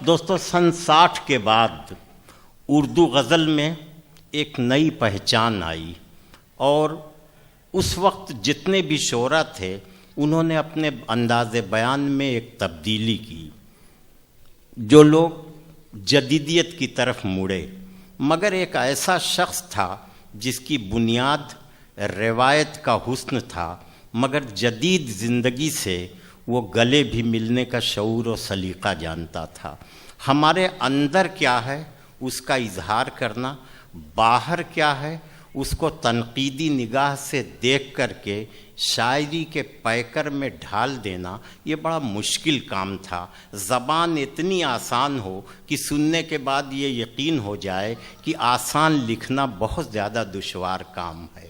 دوستو سن 60 کے بعد اردو غزل میں ایک نئی پہچان آئی اور اس وقت جتنے بھی شعراء تھے انہوں نے اپنے انداز بیان میں ایک تبدیلی کی. جو لوگ جدیدیت کی طرف مڑے، مگر ایک ایسا شخص تھا جس کی بنیاد روایت کا حسن تھا، مگر جدید زندگی سے وہ گلے بھی ملنے کا شعور و سلیقہ جانتا تھا. ہمارے اندر کیا ہے اس کا اظہار کرنا، باہر کیا ہے اس کو تنقیدی نگاہ سے دیکھ کر کے شاعری کے پیکر میں ڈھال دینا یہ بڑا مشکل کام تھا. زبان اتنی آسان ہو کہ سننے کے بعد یہ یقین ہو جائے کہ آسان لکھنا بہت زیادہ دشوار کام ہے.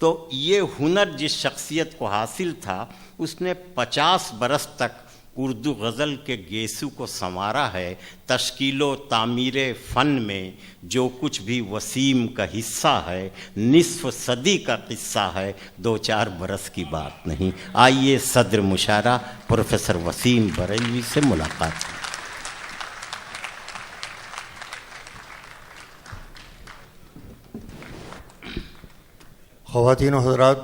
تو یہ ہنر جس شخصیت کو حاصل تھا اس نے 50 برس تک اردو غزل کے گیسو کو سنوارا ہے. تشکیل و تعمیر فن میں جو کچھ بھی وسیم کا حصہ ہے، نصف صدی کا قصہ ہے، 2-4 برس کی بات نہیں. آئیے صدر مشاعرہ پروفیسر وسیم بریلوی سے ملاقات. خواتین و حضرات،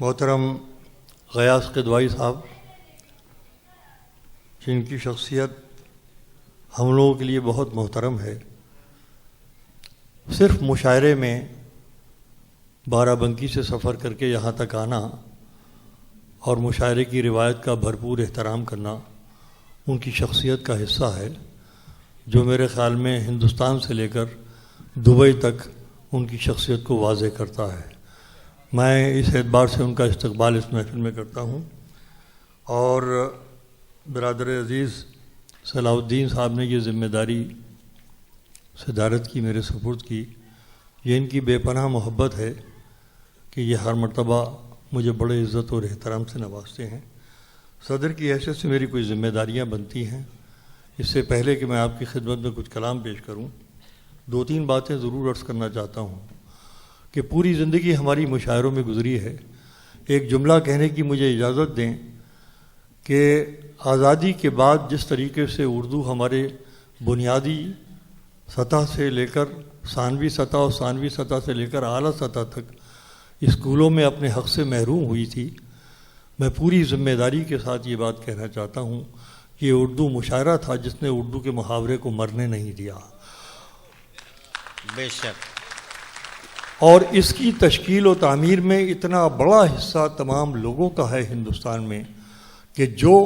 محترم غیاث قدوائی صاحب، جن کی شخصیت ہم لوگوں کے لیے بہت محترم ہے، صرف مشاعرے میں بارہ بنکی سے سفر کر کے یہاں تک آنا اور مشاعرے کی روایت کا بھرپور احترام کرنا ان کی شخصیت کا حصہ ہے، جو میرے خیال میں ہندوستان سے لے کر دبئی تک ان کی شخصیت کو واضح کرتا ہے. میں اس اعتبار سے ان کا استقبال اس محفل میں کرتا ہوں. اور برادر عزیز صلاح الدین صاحب نے یہ ذمہ داری صدارت کی، میرے سپرد کی. یہ ان کی بے پناہ محبت ہے کہ یہ ہر مرتبہ مجھے بڑے عزت اور احترام سے نوازتے ہیں. صدر کی حیثیت سے میری کچھ ذمہ داریاں بنتی ہیں. اس سے پہلے کہ میں آپ کی خدمت میں کچھ کلام پیش کروں، 2-3 باتیں ضرور عرض کرنا چاہتا ہوں کہ پوری زندگی ہماری مشاعروں میں گزری ہے. ایک جملہ کہنے کی مجھے اجازت دیں کہ آزادی کے بعد جس طریقے سے اردو ہمارے بنیادی سطح سے لے کر ثانوی سطح اور ثانوی سطح سے لے کر اعلیٰ سطح تک اسکولوں میں اپنے حق سے محروم ہوئی تھی، میں پوری ذمہ داری کے ساتھ یہ بات کہنا چاہتا ہوں کہ یہ اردو مشاعرہ تھا جس نے اردو کے محاورے کو مرنے نہیں دیا. بے شک. اور اس کی تشکیل و تعمیر میں اتنا بڑا حصہ تمام لوگوں کا ہے ہندوستان میں کہ جو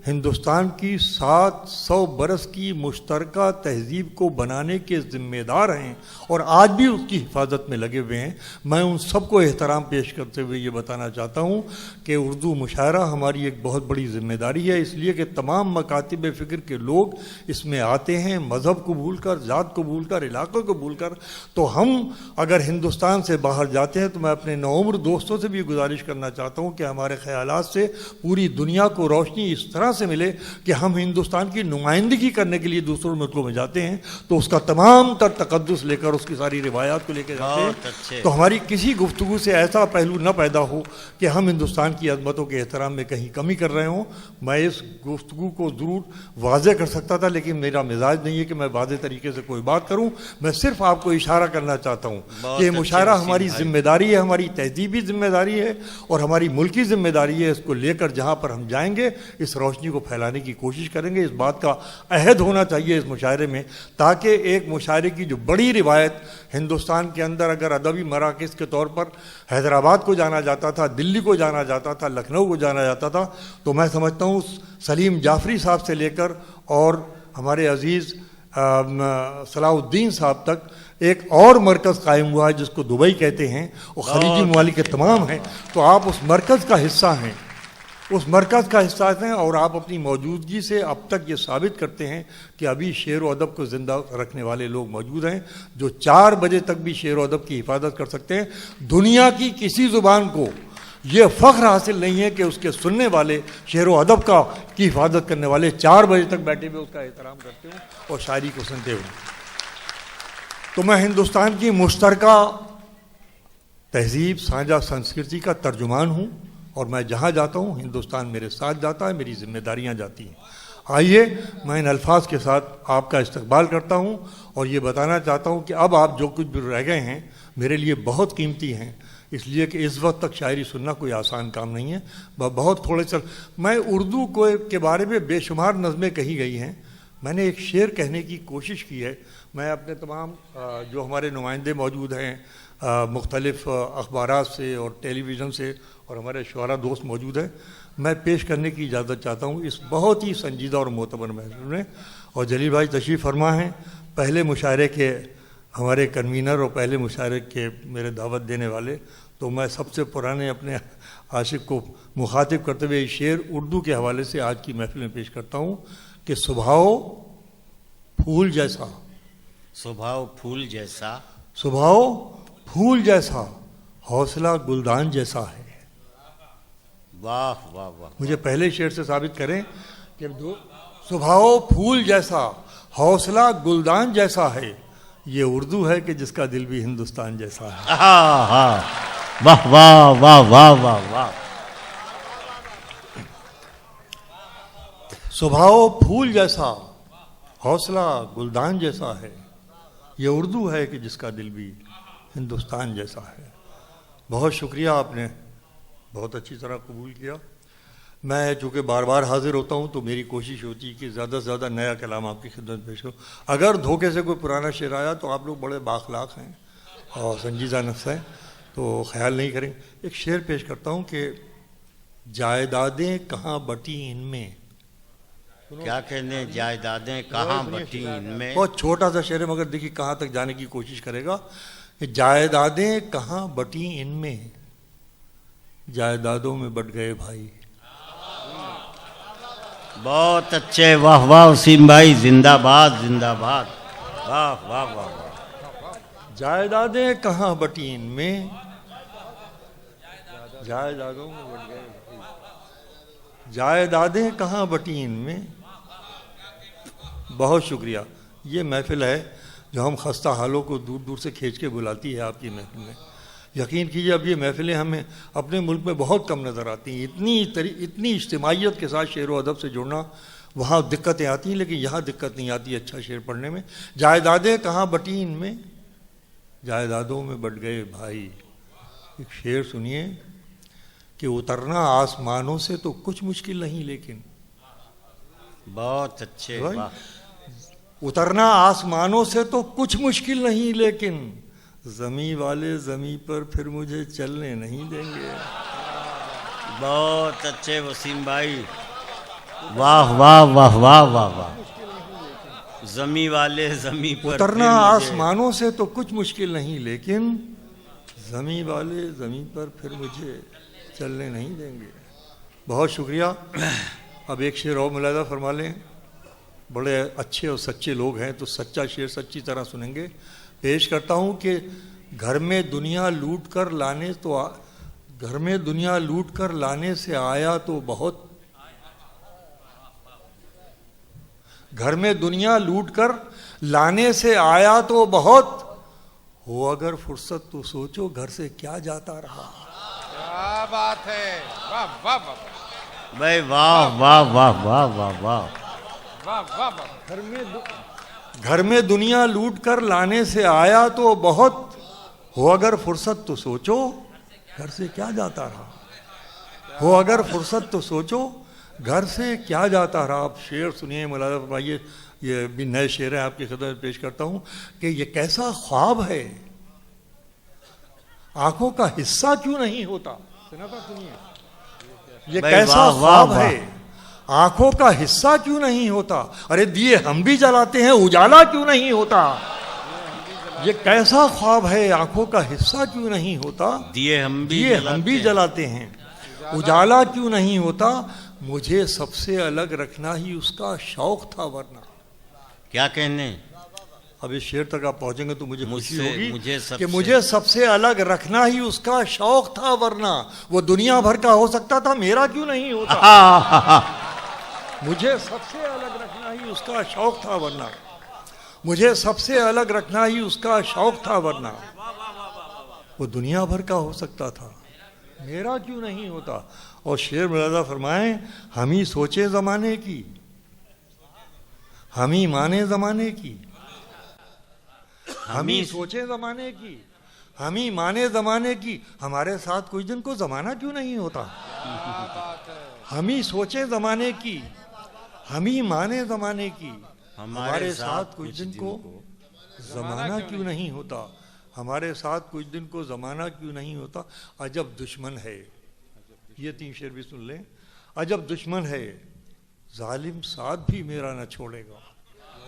ہندوستان کی 700 برس کی مشترکہ تہذیب کو بنانے کے ذمہ دار ہیں اور آج بھی اس کی حفاظت میں لگے ہوئے ہیں. میں ان سب کو احترام پیش کرتے ہوئے یہ بتانا چاہتا ہوں کہ اردو مشاعرہ ہماری ایک بہت بڑی ذمہ داری ہے، اس لیے کہ تمام مکاتب فکر کے لوگ اس میں آتے ہیں، مذہب کو بھول کر، ذات کو بھول کر، علاقے کو بھول کر. تو ہم اگر ہندوستان سے باہر جاتے ہیں تو میں اپنے نوعمر دوستوں سے بھی گزارش کرنا چاہتا ہوں کہ ہمارے خیالات سے پوری دنیا کو روشنی اس طرح سے ملے کہ ہم ہندوستان کی نمائندگی کرنے کے لیے دوسروں ملکوں میں جاتے ہیں تو اس کا تمام تر تقدس لے کر، اس کی ساری روایات کو لے کے جاتے ہیں. تو ہماری کسی گفتگو سے ایسا پہلو نہ پیدا ہو کہ ہم ہندوستان کی عظمتوں کے احترام میں کہیں کمی کر رہے ہوں. میں اس گفتگو کو ضرور واضح کر سکتا تھا لیکن میرا مزاج نہیں ہے کہ میں واضح طریقے سے کوئی بات کروں. میں صرف آپ کو اشارہ کرنا چاہتا ہوں کہ یہ مشاعرہ ہماری ذمہ داری ہے، ہماری تہذیبی ذمہ داری ہے اور ہماری ملکی ذمہ داری ہے. اس کو لے کر جہاں پر ہم جائیں گے اس روشنی کو پھیلانے کی کوشش کریں گے. اس بات کا عہد ہونا چاہیے اس مشاعرے میں تاکہ ایک مشاعرے کی جو بڑی روایت ہندوستان کے اندر اگر ادبی مراکز کے طور پر حیدرآباد کو جانا جاتا تھا، دلی کو جانا جاتا تھا، لکھنؤ کو جانا جاتا تھا، تو میں سمجھتا ہوں سلیم جعفری صاحب سے لے کر اور ہمارے عزیز صلاح الدین صاحب تک ایک اور مرکز قائم ہوا ہے جس کو دبئی کہتے ہیں اور خلیجی ممالک کے تمام ہیں. تو آپ اس مرکز کا حصہ ہیں، اس مرکز کا حصہ ہیں اور آپ اپنی موجودگی سے اب تک یہ ثابت کرتے ہیں کہ ابھی شعر و ادب کو زندہ رکھنے والے لوگ موجود ہیں جو 4 بجے تک بھی شعر و ادب کی حفاظت کر سکتے ہیں. دنیا کی کسی زبان کو یہ فخر حاصل نہیں ہے کہ اس کے سننے والے شعر و ادب کی حفاظت کرنے والے 4 بجے تک بیٹھے ہوئے اس کا احترام کرتے ہوں اور شاعری کو سنتے ہوں. تو میں ہندوستان کی مشترکہ تہذیب، سانجا سنسکرتی کا ترجمان ہوں اور میں جہاں جاتا ہوں ہندوستان میرے ساتھ جاتا ہے، میری ذمہ داریاں جاتی ہیں. آئیے میں ان الفاظ کے ساتھ آپ کا استقبال کرتا ہوں اور یہ بتانا چاہتا ہوں کہ اب آپ جو کچھ بھی رہ گئے ہیں میرے لیے بہت قیمتی ہیں، اس لیے کہ اس وقت تک شاعری سننا کوئی آسان کام نہیں ہے. بہت تھوڑے میں اردو کے بارے میں بے شمار نظمیں کہی گئی ہیں. میں نے ایک شعر کہنے کی کوشش کی ہے. میں اپنے تمام جو ہمارے نمائندے موجود ہیں مختلف اخبارات سے اور ٹیلی ویژن سے اور ہمارے شعراء دوست موجود ہیں، میں پیش کرنے کی اجازت چاہتا ہوں اس بہت ہی سنجیدہ اور معتبر محفل میں. اور جلیل بھائی تشریف فرما ہیں، پہلے مشاعرے کے ہمارے کنوینر اور پہلے مشاعرے کے میرے دعوت دینے والے. تو میں سب سے پرانے اپنے عاشق کو مخاطب کرتے ہوئے شعر اردو کے حوالے سے آج کی محفل میں پیش کرتا ہوں کہ صبحاؤ پھول جیسا، صبحاؤ پھول جیسا، صبحاؤ پھول جیسا، حوصلہ گلدان جیسا ہے. واہ واہ واہ. مجھے پہلے شعر سے ثابت کریں کہ صبحاؤ پھول جیسا، حوصلہ گلدان جیسا ہے. یہ اردو ہے کہ جس کا دل بھی ہندوستان جیسا ہے. ہاں ہاں، واہ واہ واہ واہ واہ واہ. صبحاؤ پھول جیسا، حوصلہ گلدان جیسا ہے. یہ اردو ہے کہ جس کا دل بھی ہندوستان جیسا ہے. بہت شکریہ، آپ نے بہت اچھی طرح قبول کیا. میں چونکہ بار بار حاضر ہوتا ہوں تو میری کوشش ہوتی ہے کہ زیادہ سے زیادہ نیا کلام آپ کی خدمت پیش کروں. اگر دھوکے سے کوئی پرانا شعر آیا تو آپ لوگ بڑے بااخلاق ہیں اور سنجیدہ نفس ہیں تو خیال نہیں کریں. ایک شعر پیش کرتا ہوں کہ جائیدادیں کہاں بٹی ان میں. کیا کہنے، جائیدادیں کہاں بٹی ان میں. بہت چھوٹا سا شعر ہے مگر دیکھیے کہاں تک جانے کی کوشش کرے گا. کہ جائیدادیں کہاں بٹی ان میں، جائیدادوں میں بٹ گئے بھائی. بہت اچھے، واہ واہ وسیم بھائی، زندہ باد زندہ باد. واہ واہ واہ واہ. جائیدادیں کہاں بٹی ان میں، جائیدادوں میں بٹ گئے بھائی. جائیدادیں کہاں بٹی ان میں. بہت شکریہ. یہ محفل ہے جو ہم خستہ حالوں کو دور دور سے کھینچ کے بلاتی ہے آپ کی محفل میں. یقین کیجیے اب یہ محفلیں ہمیں اپنے ملک میں بہت کم نظر آتی ہیں. اتنی اجتماعیت کے ساتھ شعر و ادب سے جڑنا، وہاں دقتیں آتی ہیں لیکن یہاں دقت نہیں آتی اچھا شعر پڑھنے میں. جائیدادیں کہاں بٹی ان میں، جائیدادوں میں بٹ گئے بھائی. ایک شعر سنیے کہ اترنا آسمانوں سے تو کچھ مشکل نہیں لیکن. بہت اچھے. واہ. اترنا آسمانوں سے تو کچھ مشکل نہیں لیکن زمیں والے زمیں پر پھر مجھے چلنے نہیں دیں گے. بہت اچھے وسیم بھائی. واہ واہ واہ واہ واہ واہ. زمیں والے زمیں پر اترنا آسمانوں سے تو کچھ مشکل نہیں لیکن زمیں والے زمیں پر پھر مجھے چلنے نہیں دیں گے. بہت شکریہ. اب ایک شعر اور ملاحظہ فرما لیں. بڑے اچھے اور سچے لوگ ہیں تو سچا شعر سچی طرح سنیں گے. پیش کرتا ہوں کہ گھر میں دنیا لوٹ کر لانے سے آیا تو بہت، گھر میں دنیا لوٹ کر لانے سے آیا تو بہت، ہو اگر فرصت تو سوچو گھر سے کیا جاتا رہا. کیا بات ہے. واہ واہ واہ بھائی. واہ واہ واہ واہ واہ واہ. واہ واہ واہ. گھر میں دنیا لوٹ کر لانے سے آیا تو بہت، ہو اگر فرصت تو سوچو گھر سے کیا جاتا رہا. ہو اگر فرصت تو سوچو گھر سے کیا جاتا رہا. آپ شعر سنیے، ملاحظہ فرمائیے. یہ بھی نئے شعر ہیں آپ کی خدمت میں پیش کرتا ہوں کہ یہ کیسا خواب ہے، آنکھوں کا حصہ کیوں نہیں ہوتا. یہ کیسا خواب ہے، آنکھوں کا حصہ کیوں نہیں ہوتا. ارے دیے ہم بھی جلاتے ہیں، اجالا کیوں نہیں ہوتا. یہ کیسا خواب ہے، آنکھوں کا حصہ کیوں نہیں ہوتا. دیے ہم بھی جلاتے ہیں، اجالا کیوں نہیں ہوتا. مجھے سب سے الگ رکھنا ہی اس کا شوق تھا ورنہ. کیا کہنے. اب اس شعر تک آپ پہنچیں گے تو مجھے خوشی ہوگی کہ مجھے مجھے سب سے الگ رکھنا ہی اس کا شوق تھا ورنہ وہ دنیا بھر کا ہو سکتا تھا، میرا کیوں نہیں ہوتا. مجھے سب سے الگ رکھنا ہی اس کا شوق تھا ورنہ، مجھے سب سے الگ رکھنا ہی اس کا شوق تھا ورنہ وہ دنیا بھر کا ہو سکتا تھا، میرا کیوں نہیں ہوتا. اور شعر ملاحظہ فرمائیں، ہم ہی سوچے زمانے کی، ہم ہی مانے زمانے کی، ہم ہی ہی سوچیں زمانے کی، ہم ہی مانے زمانے کی، ہمارے ساتھ کچھ دن کو زمانہ کیوں نہیں ہوتا؟ کیا بات ہے، ہم ہی سوچیں زمانے کی، ہم ہی مانے زمانے کی، ہمارے ساتھ کچھ دن کو زمانہ کیوں نہیں ہوتا؟ ہمارے ساتھ کچھ دن کو زمانہ کیوں نہیں ہوتا؟ عجب دشمن ہے، یہ 3 شعر بھی سن لیں۔ عجب دشمن ہے، ظالم ساتھ بھی میرا نہ چھوڑے گا۔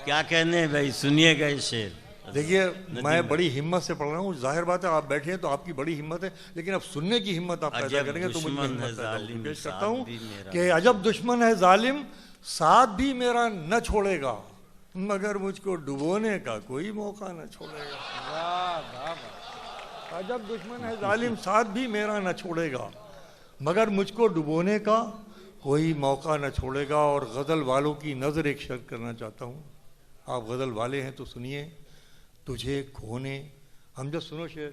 کیا کہنے بھائی، سنیے گا یہ شعر۔ دیکھیے میں بڑی ہمت سے پڑھ رہا ہوں، ظاہر بات ہے آپ بیٹھے ہیں تو آپ کی بڑی ہمت ہے، لیکن اب سننے کی ہمت آپ پیدا عجب کریں گے تو مجھ میں دشمن ہے ہمت پیدا ہوگی۔ ظالم پیش کرتا ساتھ ہوں بھی میرا کہ عجب دشمن ہے ظالم ساتھ بھی میرا نہ چھوڑے گا، مگر مجھ کو ڈبونے کا کوئی موقع نہ چھوڑے گا۔ واہ واہ واہ، عجب دشمن ہے ظالم ساتھ بھی میرا نہ چھوڑے گا، مگر مجھ کو ڈبونے کا کوئی موقع نہ چھوڑے گا۔ اور غزل والوں کی نظر ایک شرط کرنا چاہتا ہوں، آپ غزل والے ہیں تو سنیے۔ تجھے کھونے، ہم جو سنو شعر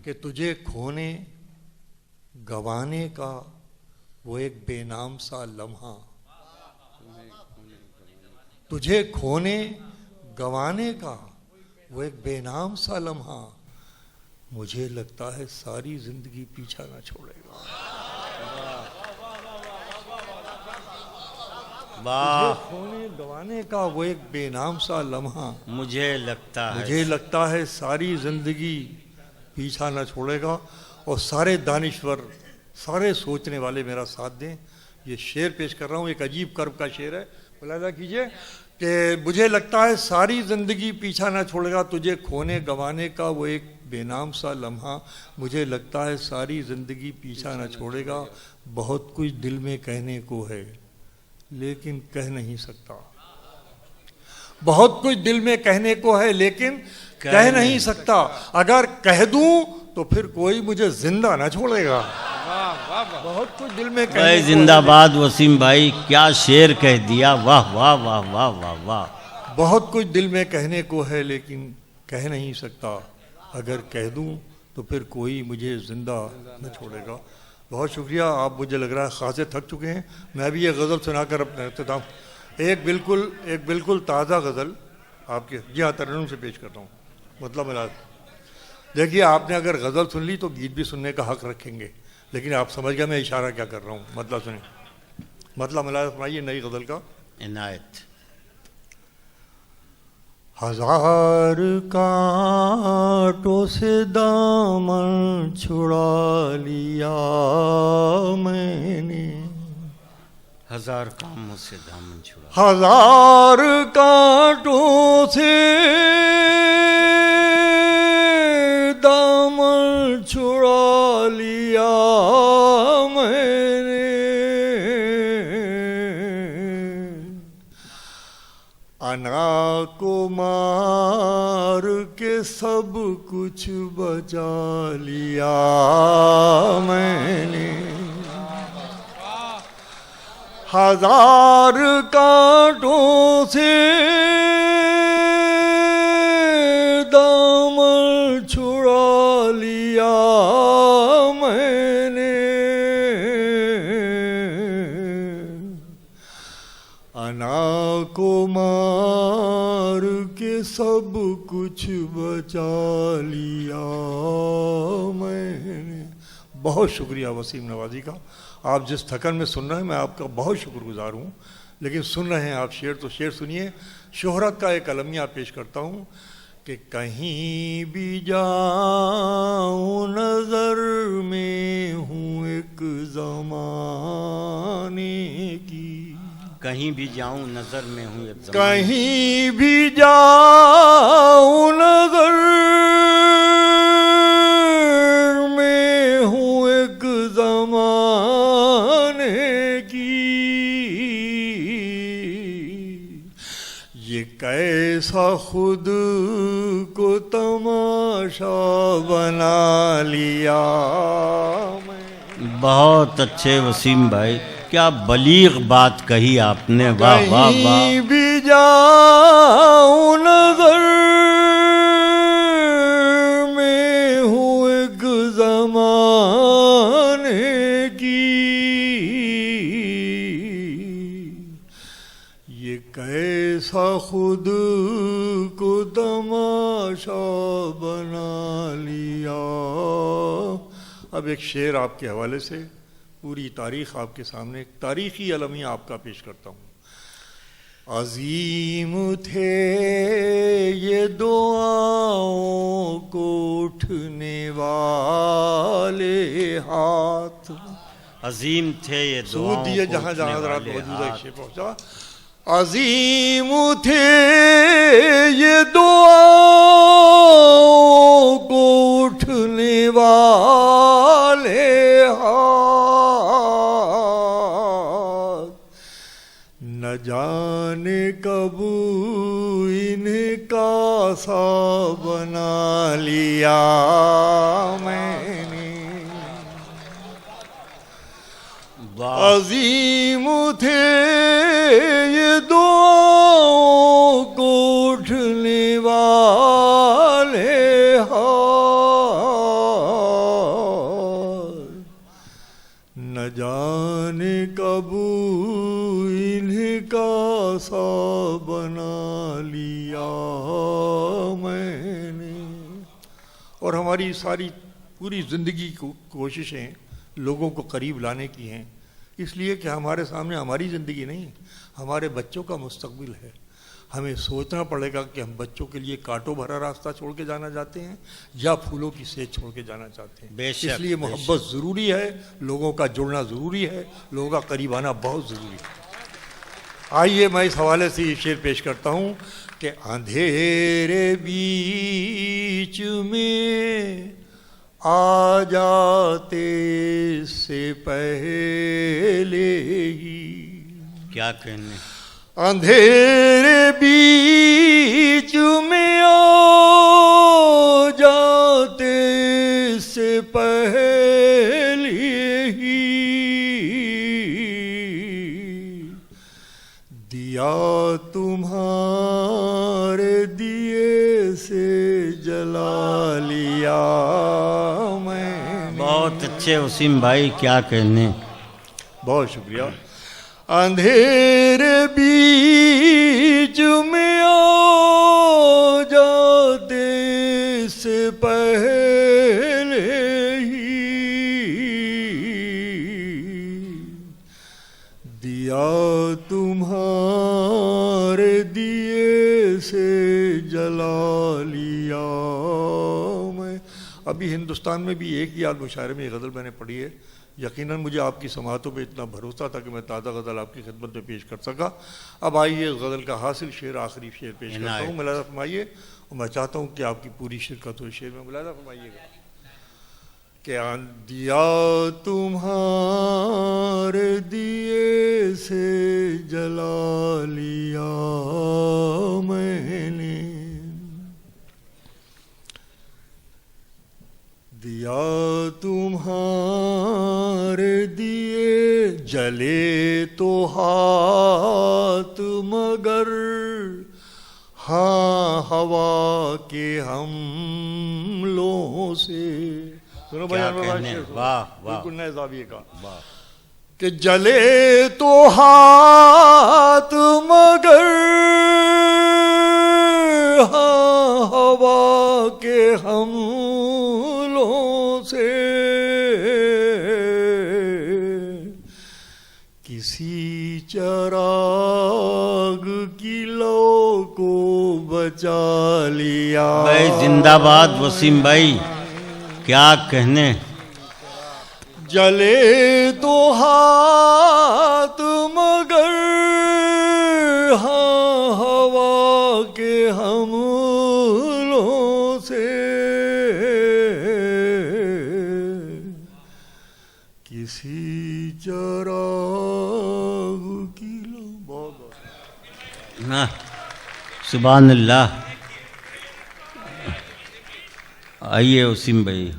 کہ تجھے کھونے گوانے کا وہ ایک بے نام سا لمحہ، تجھے کھونے گوانے کا وہ ایک بے نام سا لمحہ، مجھے لگتا ہے ساری زندگی پیچھا نہ چھوڑے گا۔ واہ، کھونے گوانے کا وہ ایک بے نام سا لمحہ، مجھے لگتا ہے مجھے لگتا ہے ساری زندگی پیچھا نہ چھوڑے گا۔ اور سارے دانشور، سارے سوچنے والے میرا ساتھ دیں، یہ شعر پیش کر رہا ہوں، ایک عجیب کرب کا شعر ہے، ملاحظہ کیجئے کہ مجھے لگتا ہے ساری زندگی پیچھا نہ چھوڑے گا، تجھے کھونے گوانے کا وہ ایک بے نام سا لمحہ، مجھے لگتا ہے ساری زندگی پیچھا نہ چھوڑے گا۔ بہت کچھ دل میں کہنے کو ہے لیکن کہہ نہیں سکتا، بہت کچھ دل میں کہنے کو ہے لیکن کہہ نہیں سکتا، اگر کہہ دوں تو پھر کوئی مجھے زندہ نہ چھوڑے گا۔ واہ واہ واہ، بہت کچھ دل میں کہنے بھائی کو زندہ ہے، باد وسیم بھائی، کیا شعر کہہ دیا، واہ واہ واہ واہ واہ واہ۔ بہت کچھ دل میں کہنے کو ہے لیکن کہہ نہیں سکتا، اگر کہہ دوں تو پھر کوئی مجھے زندہ نہ چھوڑے گا۔ بہت شکریہ، آپ مجھے لگ رہا ہے خاصے تھک چکے ہیں، میں بھی یہ غزل سنا کر اپنا اختتام، ایک بالکل تازہ غزل آپ کے، جی ہاں، ترنم سے پیش کرتا ہوں۔ مطلب ملاد، دیکھیے آپ نے اگر غزل سن لی تو گیت بھی سننے کا حق رکھیں گے، لیکن آپ سمجھ گئے میں اشارہ کیا کر رہا ہوں، مطلب سنیں۔ مطلب ملاد فرمائیے نئی غزل کا۔ عنایت۔ ہزار کانٹوں سے دامن چھڑا لیا میں نے، ہزار کاموں سے دامن چھڑا، ہزار کانٹوں سے دامن چھڑا لیا میں نے، انا کو مار کے سب کچھ بچا لیا میں نے، ہزار کانٹوں سے دامن چھڑا لیا میں نے، انا کو مار کے سب کچھ بچا لیا میں نے۔ بہت شکریہ وسیم نوازی کا، آپ جس تھکن میں سن رہے ہیں میں آپ کا بہت شکر گزار ہوں، لیکن سن رہے ہیں آپ شعر تو شعر سنیے۔ شہرت کا ایک المیہ پیش کرتا ہوں کہ کہیں بھی جاؤں نظر میں ہوں ایک زمانے کی، کہیں بھی جاؤں نظر میں ہوں ایک زمانے، کہیں بھی جاؤں نظر میں ہوں ایک زمانے کی، یہ کیسا خود کو تماشا بنا لیا میں۔ بہت اچھے وسیم بھائی، کیا بلیغ بات کہی آپ نے، واہ واہ کہیں واہ۔ بھی جاؤں نظر میں ہوں ایک زمانے کی، یہ کیسا ایسا خود کو تماشا بنا لیا. اب ایک شعر آپ کے حوالے سے پوری تاریخ آپ کے سامنے، ایک تاریخی المیہ آپ کا پیش کرتا ہوں. عظیم تھے یہ دعاؤں کو اٹھنے والے ہاتھ. عظیم تھے یہ سود دعاؤں دیے کو جہاں اٹھنے جہاں حضرات والے موجود ہے ہاتھ. شے پہنچا. عظیم تھے یہ دعاؤں کو اٹھنے والے ہاتھ. نہ جانے کب ان کا سا بنا لیا میں نے. عظیم تھے یہ دعاؤں کو اٹھنے والے ہاتھ. نہ جانے کب انہیں کا سا بنا لیا میں نے. اور ہماری ساری پوری زندگی کوششیں لوگوں کو قریب لانے کی ہیں، اس لیے کہ ہمارے سامنے ہماری زندگی نہیں، ہمارے بچوں کا مستقبل ہے. ہمیں سوچنا پڑے گا کہ ہم بچوں کے لیے کانٹوں بھرا راستہ چھوڑ کے جانا چاہتے ہیں یا پھولوں کی سیج چھوڑ کے جانا چاہتے ہیں. بے شک، اس لیے محبت ضروری ہے، لوگوں کا جڑنا ضروری ہے، لوگوں کا قریب آنا بہت ضروری ہے. آئیے میں اس حوالے سے یہ شعر پیش کرتا ہوں کہ اندھیرے بیچ میں آ جاتے سے پہلے ہی. کیا کہنے. اندھیرے بیچ میں آ جاتے سے پہلے ہی دیا تمہارے دیے سے جلا لیا میں نے. بہت اچھے وسیم بھائی، کیا کہنے. بہت شکریہ. اندھیرے بیچ میں آ جاتے سے پہلے ہی دیا تمہارے دیے سے جلا لیا میں. ابھی ہندوستان میں بھی ایک ہی آدھ مشاعرے میں یہ غزل میں نے پڑھی ہے. یقیناً مجھے آپ کی سماعتوں پہ اتنا بھروسہ تھا کہ میں تازہ غزل آپ کی خدمت میں پیش کر سکا. اب آئیے غزل کا حاصل شعر، آخری شعر پیش کرتا ہوں. ملاحظہ فرمائیے، اور میں چاہتا ہوں کہ آپ کی پوری شرکت ہو شعر میں. ملاحظہ فرمائیے گا کہ دیا تمہارے دیے سے جلا لیا میں نے. دیا تمہارے دیے جلے تو ہاتھ مگر ہاں ہوا کے حملوں سے. سنو بھائی، واہ واہ، بالکل نئے زاویے کا. کہ جلے تو ہاتھ مگر ہاں ہوا کے حملوں سے کسی چراغ کی لو کو بچا لیا. بھائی زندہ باد وسیم بھائی، کیا کہنے. جلے تو ہاتھ مگر ہاں ہوا کے حملوں سے کسی چراغ کی لو. بہت بہت سبحان اللہ. آئیے وسیم بھائی.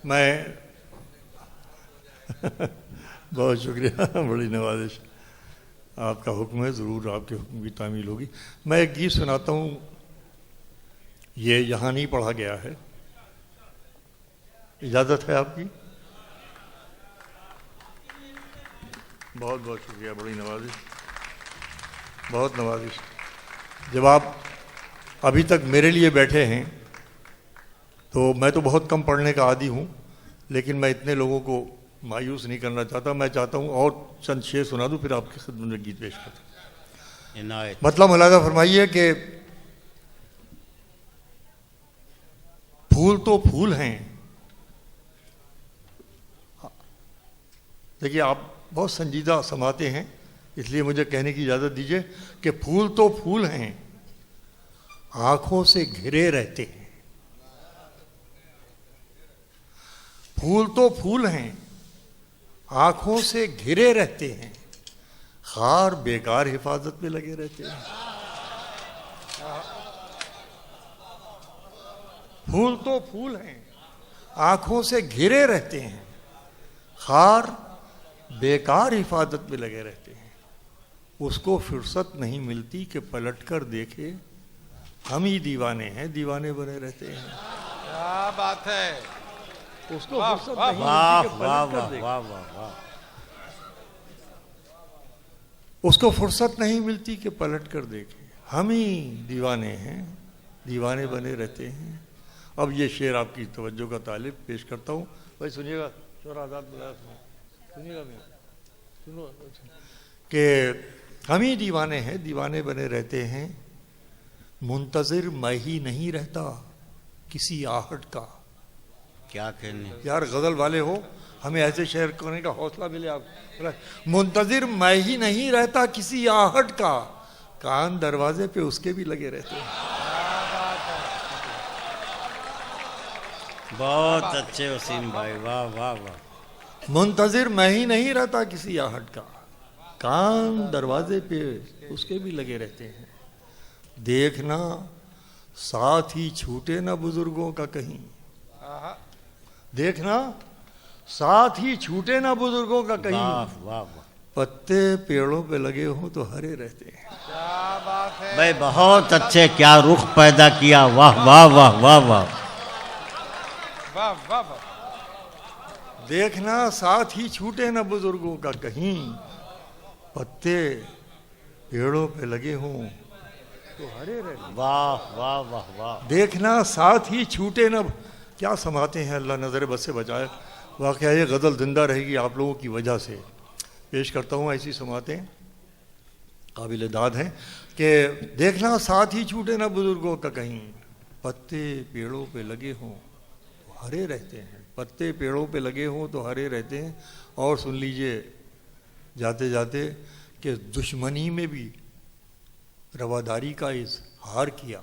میں بہت شکریہ، بڑی نوازش. آپ کا حکم ہے، ضرور آپ کے حکم کی تعمیل ہوگی. میں ایک گیت سناتا ہوں، یہ یہاں نہیں پڑھا گیا ہے. اجازت ہے آپ کی؟ بہت بہت شکریہ، بڑی نوازش. بہت نوازش. جب آپ ابھی تک میرے لیے بیٹھے ہیں تو میں تو بہت کم پڑھنے کا عادی ہوں، لیکن میں اتنے لوگوں کو مایوس نہیں کرنا چاہتا. میں چاہتا ہوں اور چند شعر سنا دوں، پھر آپ کی خدمت میں گیت پیش کرتا ہوں. عنایت. مطلب ملاحظہ فرمائیے کہ پھول تو پھول ہیں. دیکھیے آپ بہت سنجیدہ سماتے ہیں، اس لیے مجھے کہنے کی اجازت دیجیے کہ پھول تو پھول ہیں، آنکھوں سے گھرے رہتے ہیں. پھول تو پھول ہیں، آنکھوں سے گھرے رہتے ہیں، خار بیکار حفاظت میں لگے رہتے ہیں. پھول تو پھول ہیں، آنکھوں سے گھرے رہتے ہیں، خار بیکار حفاظت میں لگے رہتے ہیں. اس کو فرصت نہیں ملتی کہ پلٹ کر دیکھے، ہم ہی دیوانے ہیں، دیوانے بنے رہتے ہیں. کیا بات ہے. اس کو فرصت نہیں واہ ملتی کہ واہ پلٹ کر واہ دیکھے. واہ واہ واہ. اس کو فرصت نہیں ملتی کہ پلٹ کر دیکھے، ہم ہی دیوانے ہیں، دیوانے بنے رہتے ہیں. اب یہ شعر آپ کی توجہ کا طالب پیش کرتا ہوں. بھائی سنیے گا، شعرا آزاد بلایا سنیے گا. سنو کہ ہم ہی دیوانے ہیں، دیوانے بنے رہتے ہیں، منتظر میں ہی نہیں رہتا کسی آہٹ کا. کیا کہنے. یار غزل والے ہو، ہمیں ایسے شعر کرنے کا حوصلہ ملے. آپ منتظر میں ہی نہیں رہتا کسی آہٹ کا، کان دروازے پہ اس کے بھی لگے رہتے ہیں. بہت اچھے وسیم بھائی، واہ واہ واہ. منتظر میں ہی نہیں رہتا کسی آہٹ کا، کان دروازے پہ اس کے بھی لگے رہتے ہیں. دیکھنا ساتھ ہی چھوٹے نہ بزرگوں کا کہیں، دیکھنا ساتھ ہی چھوٹے نہ بزرگوں کا کہیں، واہ واہ واہ. پتے پیڑوں پہ لگے ہوں تو ہرے رہتے ہیں. کیا بات ہے. بھائی بہت اچھے، کیا رخ پیدا کیا. واہ واہ واہ واہ واہ. واہ واہ واہ. دیکھنا ساتھ ہی چھوٹے نہ بزرگوں کا کہیں، پتے پیڑوں پہ لگے ہوں تو ہرے رہتے ہیں. واہ واہ واہ واہ. دیکھنا ساتھ ہی چھوٹے نہ. کیا سماتے ہیں، اللہ نظر بد سے بچائے. واقعہ یہ غزل زندہ رہے گی آپ لوگوں کی وجہ سے. پیش کرتا ہوں ایسی سماعتیں قابل داد ہیں کہ دیکھنا ساتھ ہی چھوٹے نہ بزرگوں کا کہیں، پتے پیڑوں پہ لگے ہوں تو ہرے رہتے ہیں. پتے پیڑوں پہ لگے ہوں تو ہرے رہتے ہیں. اور سن لیجئے جاتے جاتے کہ دشمنی میں بھی رواداری کا اظہار کیا.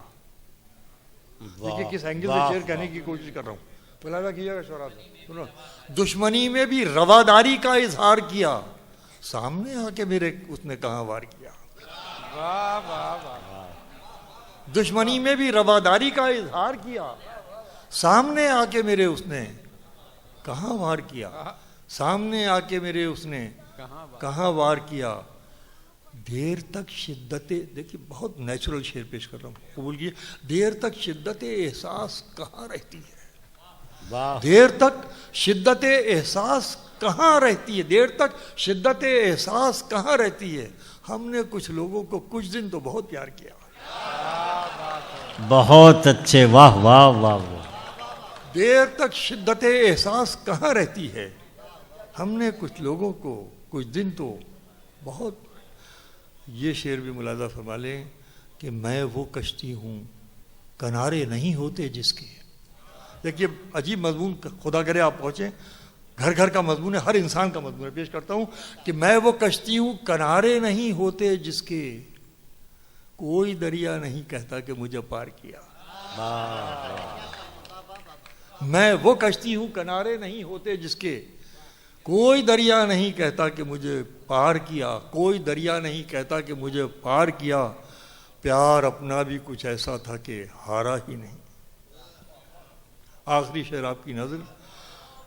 دیکھیے کس اینگل سے شعر کہنے کی کوشش کر رہا ہوں. ملاحظہ کیجیے گا شعرا سنو. دشمنی میں بھی رواداری کا اظہار کیا، سامنے آ کے میرے اس نے کہاں وار کیا. واہ واہ واہ. دشمنی میں بھی رواداری کا اظہار کیا، سامنے آ کے میرے اس نے کہاں وار کیا. سامنے آ کے میرے اس نے کہاں وار کیا. دیر تک شدت، دیکھیے بہت نیچرل شعر پیش کر رہا ہوں، قبول کیے. دیر تک شدت احساس کہاں رہتی ہے. واہ. دیر تک شدت احساس کہاں رہتی ہے. دیر تک شدت احساس کہاں رہتی ہے. ہم نے کچھ لوگوں کو کچھ دن تو بہت پیار کیا. بہت اچھے، واہ واہ واہ واہ. دیر تک شدت احساس کہاں رہتی ہے. ہم نے کچھ لوگوں کو کچھ دن تو بہت. یہ شعر بھی ملاحظہ فرما لیں کہ میں وہ کشتی ہوں کنارے نہیں ہوتے جس کے. دیکھیے عجیب مضمون، خدا کرے آپ پہنچیں. گھر گھر کا مضمون ہے، ہر انسان کا مضمون ہے. پیش کرتا ہوں کہ میں وہ کشتی ہوں کنارے نہیں ہوتے جس کے، کوئی دریا نہیں کہتا کہ مجھے پار کیا. میں وہ کشتی ہوں کنارے نہیں ہوتے جس کے، کوئی دریا نہیں کہتا کہ مجھے پار کیا. کوئی دریا نہیں کہتا کہ مجھے پار کیا. پیار اپنا بھی کچھ ایسا تھا کہ ہارا ہی نہیں. آخری شعر آپ کی نظر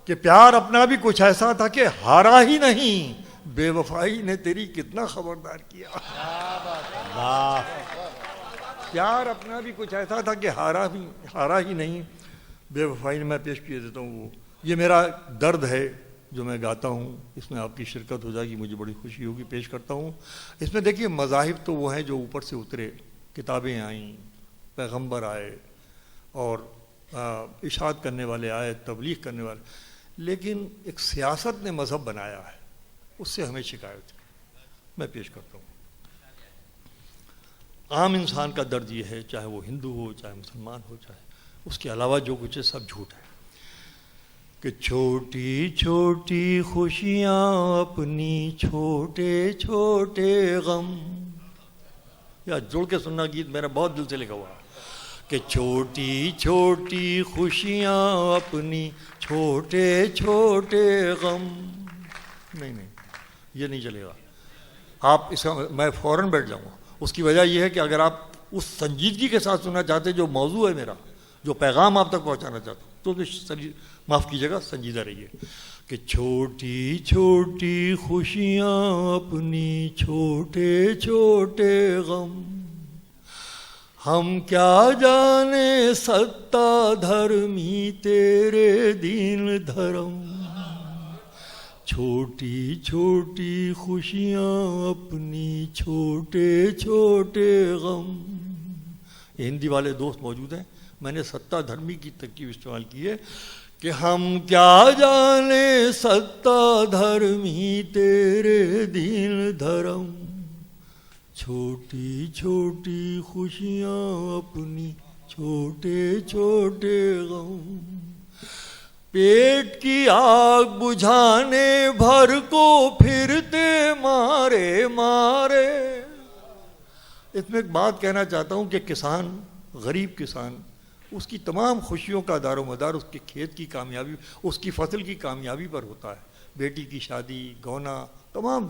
کہ پیار اپنا بھی کچھ ایسا تھا کہ ہارا ہی نہیں. بے وفائی نے تیری کتنا خبردار کیا. پیار اپنا بھی کچھ ایسا تھا کہ ہارا ہی نہیں. بے وفائی نے، میں پیش کیے دیتا ہوں وہ. یہ میرا درد ہے جو میں گاتا ہوں اس میں آپ کی شرکت ہو جائے گی، مجھے بڑی خوشی ہوگی. پیش کرتا ہوں. اس میں دیکھیے مذاہب تو وہ ہیں جو اوپر سے اترے، کتابیں آئیں، پیغمبر آئے اور اشاعت کرنے والے آئے، تبلیغ کرنے والے، لیکن ایک سیاست نے مذہب بنایا ہے، اس سے ہمیں شکایت ہے. میں پیش کرتا ہوں. عام انسان کا درد یہ ہے، چاہے وہ ہندو ہو، چاہے مسلمان ہو، چاہے اس کے علاوہ جو کچھ ہے سب جھوٹ ہے، کہ چھوٹی چھوٹی خوشیاں اپنی چھوٹے چھوٹے غم. یا جوڑ کے سننا گیت میرا بہت دل سے لکھا ہوا ہے کہ چھوٹی چھوٹی خوشیاں اپنی چھوٹے چھوٹے غم. نہیں یہ نہیں چلے گا. آپ اس کا میں فوراً بیٹھ جاؤں گا. اس کی وجہ یہ ہے کہ اگر آپ اس سنجیدگی کے ساتھ سننا چاہتے جو موضوع ہے میرا، جو پیغام آپ تک پہنچانا چاہتا ہوں، تو معاف کیجیے گا، سنجیدہ رہیے. کہ چھوٹی چھوٹی خوشیاں اپنی چھوٹے چھوٹے غم، ہم کیا جانے ستا دھرمی تیرے دین دھرم. چھوٹی چھوٹی خوشیاں اپنی چھوٹے چھوٹے غم. ہندی والے دوست موجود ہیں، میں نے ستا دھرمی کی ترکیب استعمال کی ہے کہ ہم کیا جانے ستا دھرمی تیرے دین دھرم. چھوٹی چھوٹی خوشیاں اپنی چھوٹے چھوٹے غم. پیٹ کی آگ بجھانے بھر کو پھرتے مارے مارے. اس میں ایک بات کہنا چاہتا ہوں کہ کسان، غریب کسان، اس کی تمام خوشیوں کا دار و مدار اس کے کھیت کی کامیابی، اس کی فصل کی کامیابی پر ہوتا ہے. بیٹی کی شادی، گونا، تمام.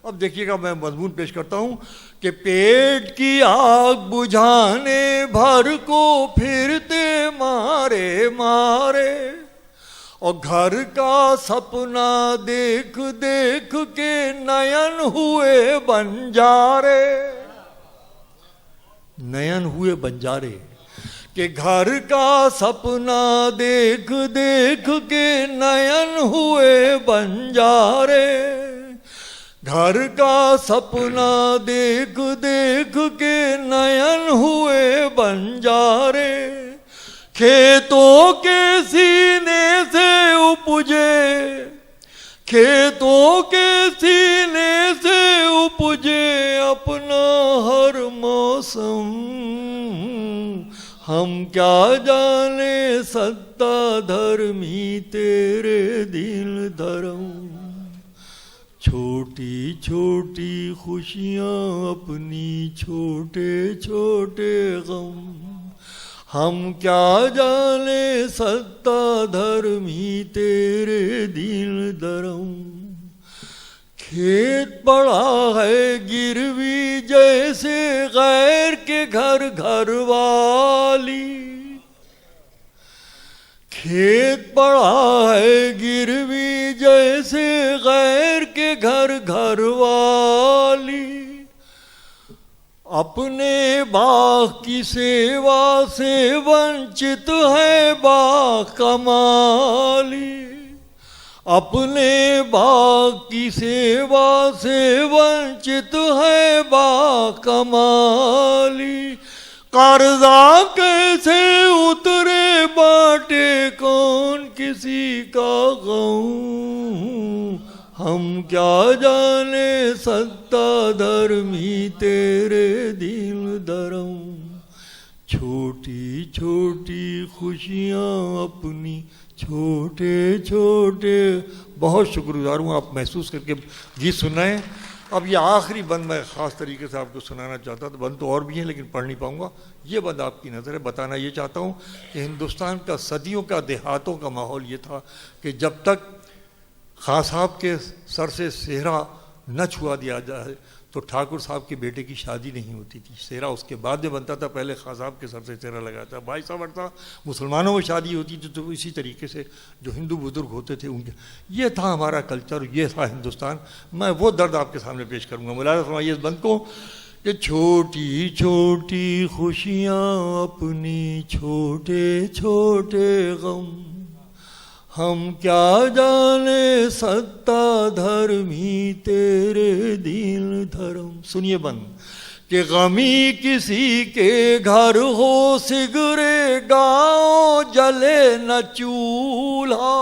اب دیکھیے گا میں مضمون پیش کرتا ہوں کہ پیٹ کی آگ بجھانے بھر کو پھرتے مارے مارے، اور گھر کا سپنا دیکھ دیکھ کے نین ہوئے بنجارے. نین ہوئے بنجارے کہ گھر کا سپنا دیکھ دیکھ کے نین ہوئے بنجارے. گھر کا سپنا دیکھ دیکھ کے نین ہوئے بنجارے. کھیتوں کے سینے سے اپجے، کھیتوں کے سینے سے اپجے اپنا ہر موسم. ہم کیا جانے ستا دھرمی تیرے دین دھرم. چھوٹی چھوٹی خوشیاں اپنی چھوٹے چھوٹے غم، ہم کیا جانے ستا دھرمی تیرے دین دھرم. کھیت پڑا ہے گروی جیسے غیر کے گھر گھر والی. کھیت پڑا ہے گروی جیسے غیر کے گھر گھر والی. اپنے باغ کی سیوا سے ونچت ہے باغ کمالی. اپنے باغ کی سیوا سے ونچت ہے باغ کمالی. قرضہ کیسے اترے بانٹے کون کسی کا غم. ہم کیا جانے ستا دھرمی تیرے دین دھرم. چھوٹی چھوٹی خوشیاں اپنی چھوٹے چھوٹے. بہت شکر گزار ہوں، آپ محسوس کر کے گیت سنائیں. اب یہ آخری بند میں خاص طریقے سے آپ کو سنانا چاہتا تھا. بند تو اور بھی ہیں لیکن پڑھ نہیں پاؤں گا. یہ بند آپ کی نظر ہے. بتانا یہ چاہتا ہوں کہ ہندوستان کا صدیوں کا دیہاتوں کا ماحول یہ تھا کہ جب تک خاں صاحب کے سر سے سہرا نہ چھوا دیا جائے تو ٹھاکر صاحب کے بیٹے کی شادی نہیں ہوتی تھی. سہرا اس کے بعد میں بنتا تھا، پہلے خاں صاحب کے سر سے سہرا لگاتا. بھائی صاحب بڑھتا، مسلمانوں میں شادی ہوتی تھی تو اسی طریقے سے جو ہندو بزرگ ہوتے تھے ان کے. یہ تھا ہمارا کلچر، یہ تھا ہندوستان. میں وہ درد آپ کے سامنے پیش کروں گا. ملاحظہ فرمائیے اس بند کو کہ چھوٹی چھوٹی خوشیاں اپنی چھوٹے چھوٹے غم، ہم کیا جانے ستا دھرمی تیرے دین دھرم. سنیے بند کہ غمی کسی کے گھر ہو سگرے گاؤں جلے نہ چولہا.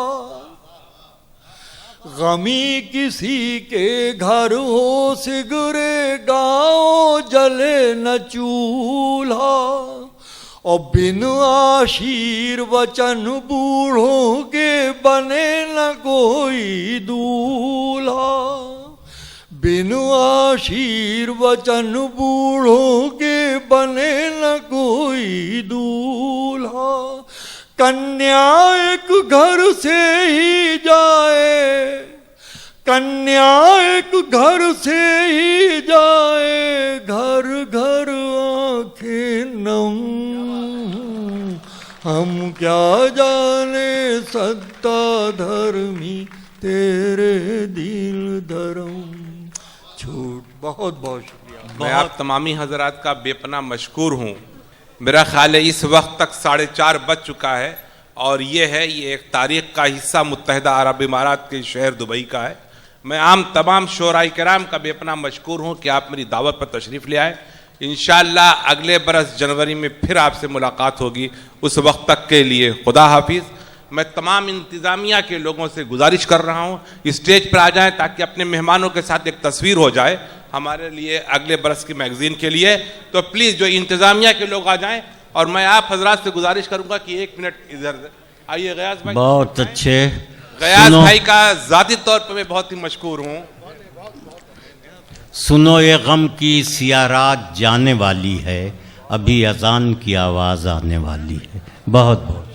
غمی کسی کے گھر ہو سگرے گاؤں جلے نہ چولہا. اور بن آشیر وچن بوڑھوں کے بنے نہ کوئی دولہا. بن آشیر وچن بوڑھوں کے بنے نہ کوئی دولہا. کنیا ایک گھر سے ہی جائے, کنیا ایک گھر سے ہی جائے, گھر گھر آنکھیں نم. ہم کیا جانے ستا دھرمی تیرے دل دھرم. جھوٹ. بہت بہت شکریہ. میں آپ تمامی حضرات کا بے پناہ مشکور ہوں. میرا خیال ہے اس وقت تک 4:30 بج چکا ہے, اور یہ ایک تاریخ کا حصہ متحدہ عرب امارات کے شہر دبئی کا ہے. میں تمام شعراء کرام کا بے پناہ مشکور ہوں کہ آپ میری دعوت پر تشریف لے آئے. انشاءاللہ اگلے برس جنوری میں پھر آپ سے ملاقات ہوگی. اس وقت تک کے لیے خدا حافظ. میں تمام انتظامیہ کے لوگوں سے گزارش کر رہا ہوں اسٹیج پر آ جائیں تاکہ اپنے مہمانوں کے ساتھ ایک تصویر ہو جائے ہمارے لیے اگلے برس کی میگزین کے لیے. تو پلیز جو انتظامیہ کے لوگ آ جائیں, اور میں آپ حضرات سے گزارش کروں گا کہ 1 منٹ ادھر آئیے. غیاث بھائی بہت اچھے. غیاث بھائی کا ذاتی طور پر میں بہت ہی مشکور ہوں. سنو یہ غم کی سیاہ رات جانے والی ہے, ابھی اذان کی آواز آنے والی ہے. بہت بہت